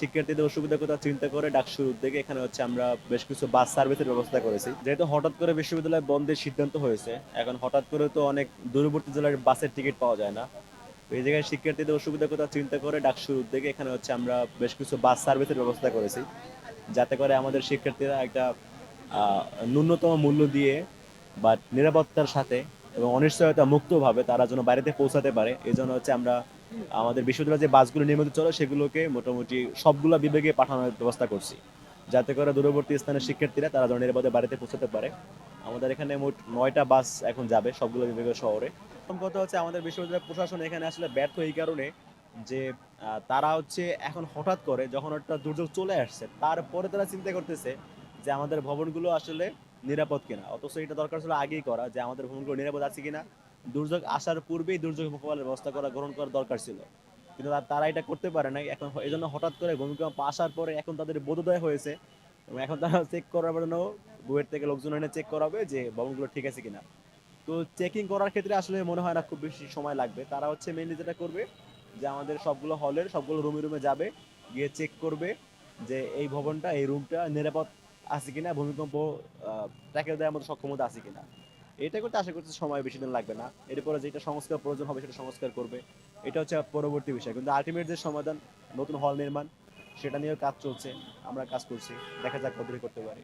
শিক্ষার্থীদের অসুবিধার কথা চিন্তা করে ডাকসুর উদ্যোগে এখানে আমরা বেশ কিছু বাস সার্ভিসের ব্যবস্থা করেছি। যেহেতু হঠাৎ করে বিশ্ববিদ্যালয় বন্ধের সিদ্ধান্ত হয়েছে, এখন হঠাৎ করে তো অনেক দূরবর্তী জেলার বাসের টিকিট পাওয়া যায় না। তো এই জায়গায় শিক্ষার্থীদের অসুবিধার কথা চিন্তা করে ডাকসুর উদ্যোগে এখানে আমরা বেশ কিছু বাস সার্ভিসের ব্যবস্থা করেছি, যাতে করে আমাদের শিক্ষার্থীরা একটা আহ, ন্যূনতম মূল্য দিয়ে বা নিরাপত্তার সাথে এবং অনিশ্চয়তা মুক্তভাবে তারা যেন বাড়িতে পৌঁছাতে পারে। এই জন্য আমরা আমাদের বিশ্ববিদ্যালয়ে যে বাসগুলো নিয়মিত চলে সেগুলোকে মোটামুটি সবগুলা বিভাগে পাঠানোর ব্যবস্থা করছি, যাতে করে দূরবর্তী স্থানের শিক্ষার্থীরা তারা যেন নিরাপদে বাড়িতে পৌঁছাতে পারে। আমাদের এখানে মোট 9টা বাস এখন যাবে সবগুলো বিভাগীয় শহরে। প্রথম কথা আমাদের বিশ্ববিদ্যালয় প্রশাসন এখানে আসলে ব্যর্থ এই কারণে যে তারা এখন হঠাৎ করে যখন একটা দুর্যোগ চলে আসছে তারপরে তারা চিন্তা করতেছে যে আমাদের ভবনগুলো আসলে নিরাপদ কিনা, অথচ এটা দরকার ছিল আগেই করা, যে আমাদের ভবনগুলো নিরাপদ আছে কিনা দুর্যোগ আসার পূর্বেই দুর্যোগ মোকাবেলার ব্যবস্থা গ্রহণ করা দরকার ছিল। কিন্তু তারা এটা করতে পারে নাই। এখন এই জন্য হঠাৎ করে ভূমিকম্প আসার পরে এখন তাদের বোধোদয় হয়েছে এবং এখন তারা চেক করার জন্য বুয়েট থেকে লোকজন এনে চেক করাবে যে ভবনগুলো ঠিক আছে কিনা। তো চেকিং করার ক্ষেত্রে আসলে মনে হয় না খুব বেশি সময় লাগবে। তারা মেইনলি যেটা করবে যে আমাদের সবগুলো হলের সবগুলো রুমে রুমে যাবে, গিয়ে চেক করবে যে এই ভবনটা এই রুমটা নিরাপদ আছে কিনা, ভূমিকম্প ট্যাকেল দেওয়ার মতো সক্ষমতা আছে কিনা। এটা করতে আশা করছি সময় বেশি দিন লাগবে না। এরপরে যেটা সংস্কার প্রয়োজন হবে সেটা সংস্কার করবে। এটা পরবর্তী বিষয়, কিন্তু আলটিমেট যে সমাধান নতুন হল নির্মাণ সেটা নিয়েও কাজ চলছে, আমরা কাজ করছি, দেখা যাক কতদূর করতে পারি।